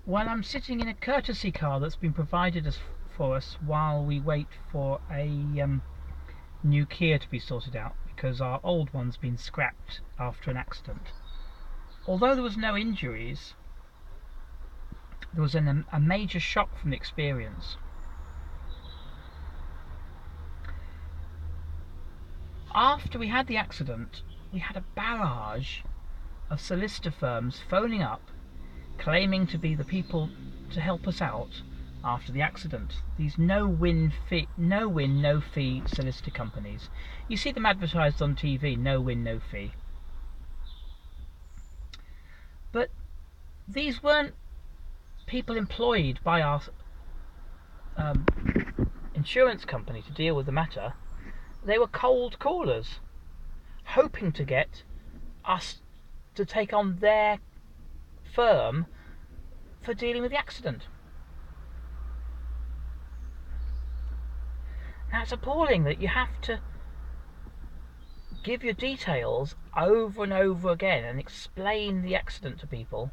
Well, I'm sitting in a courtesy car that's been provided for us while we wait for a new Kia to be sorted out because our old one's been scrapped after an accident. Although there was no injuries, there was a major shock from the experience. After we had the accident, we had a barrage of solicitor firms phoning up, claiming to be the people to help us out after the accident. These no-win, no-fee solicitor companies. You see them advertised on TV, no win, no fee. But these weren't people employed by our insurance company to deal with the matter. They were cold callers, hoping to get us to take on their firm for dealing with the accident. Now, it's appalling that you have to give your details over and over again and explain the accident to people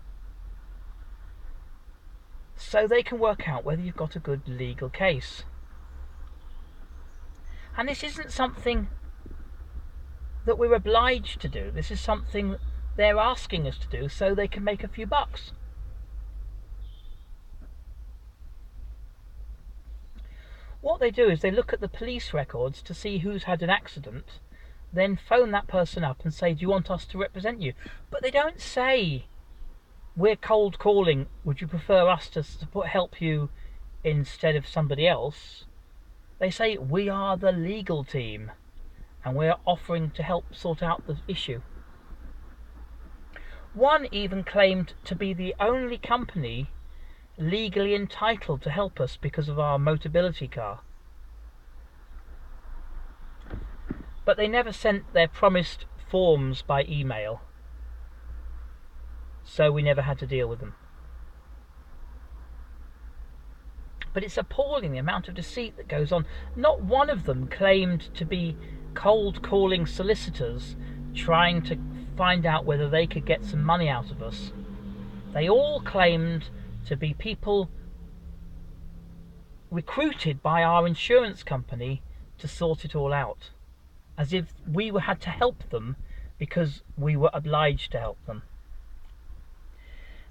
so they can work out whether you've got a good legal case. And this isn't something that we're obliged to do. This is something they're asking us to do so they can make a few bucks. What they do is they look at the police records to see who's had an accident, then phone that person up and say, do you want us to represent you? But they don't say, we're cold calling, would you prefer us to help you instead of somebody else? They say, we are the legal team and we're offering to help sort out the issue. One even claimed to be the only company legally entitled to help us because of our Motability car. But they never sent their promised forms by email, so we never had to deal with them. But it's appalling the amount of deceit that goes on. Not one of them claimed to be cold calling solicitors trying to find out whether they could get some money out of us. They all claimed to be people recruited by our insurance company to sort it all out, as if we had to help them because we were obliged to help them.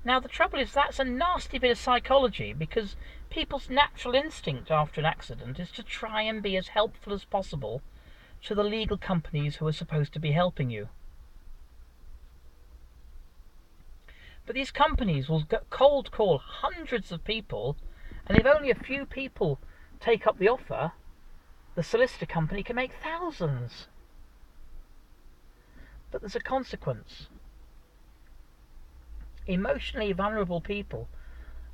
Now the trouble is, that's a nasty bit of psychology, because people's natural instinct after an accident is to try and be as helpful as possible to the legal companies who are supposed to be helping you. But these companies will cold call hundreds of people, and if only a few people take up the offer, the solicitor company can make thousands. But there's a consequence. Emotionally vulnerable people,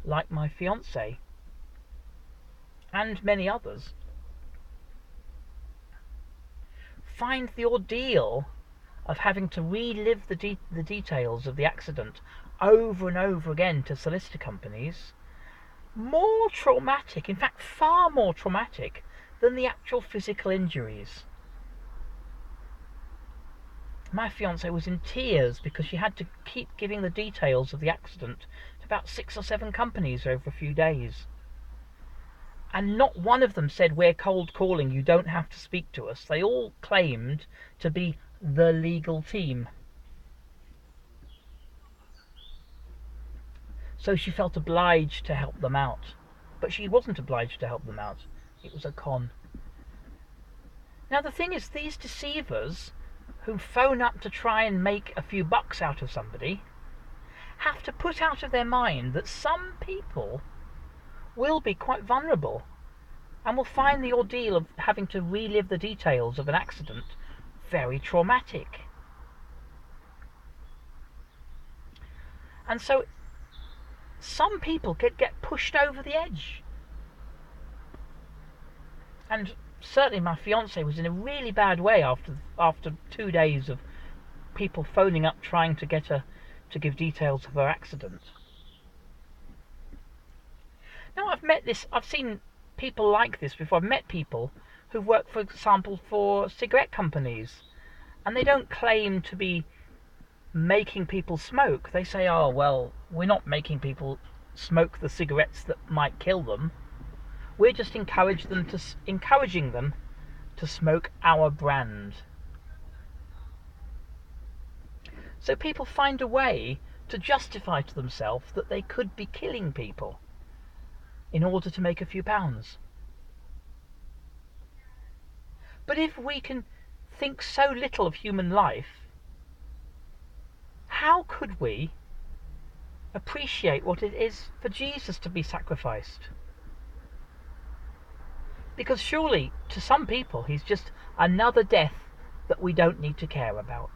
like my fiance, and many others, find the ordeal of having to relive the details of the accident over and over again to solicitor companies more traumatic, in fact far more traumatic, than the actual physical injuries. My fiancée was in tears because she had to keep giving the details of the accident to about 6 or 7 companies over a few days. And not one of them said, we're cold calling, you don't have to speak to us. They all claimed to be the legal team. So she felt obliged to help them out. But she wasn't obliged to help them out. It was a con. Now the thing is, these deceivers who phone up to try and make a few bucks out of somebody have to put out of their mind that some people will be quite vulnerable and will find the ordeal of having to relive the details of an accident very traumatic. And so some people get pushed over the edge. And certainly my fiancée was in a really bad way after 2 days of people phoning up trying to get her to give details of her accident. Now I've seen people like this before. I've met people who work, for example, for cigarette companies, and they don't claim to be making people smoke. They say, oh well, we're not making people smoke the cigarettes that might kill them. We're just encouraging them to smoke our brand. So people find a way to justify to themselves that they could be killing people in order to make a few pounds. But if we can think so little of human life, how could we appreciate what it is for Jesus to be sacrificed? Because surely, to some people, he's just another death that we don't need to care about.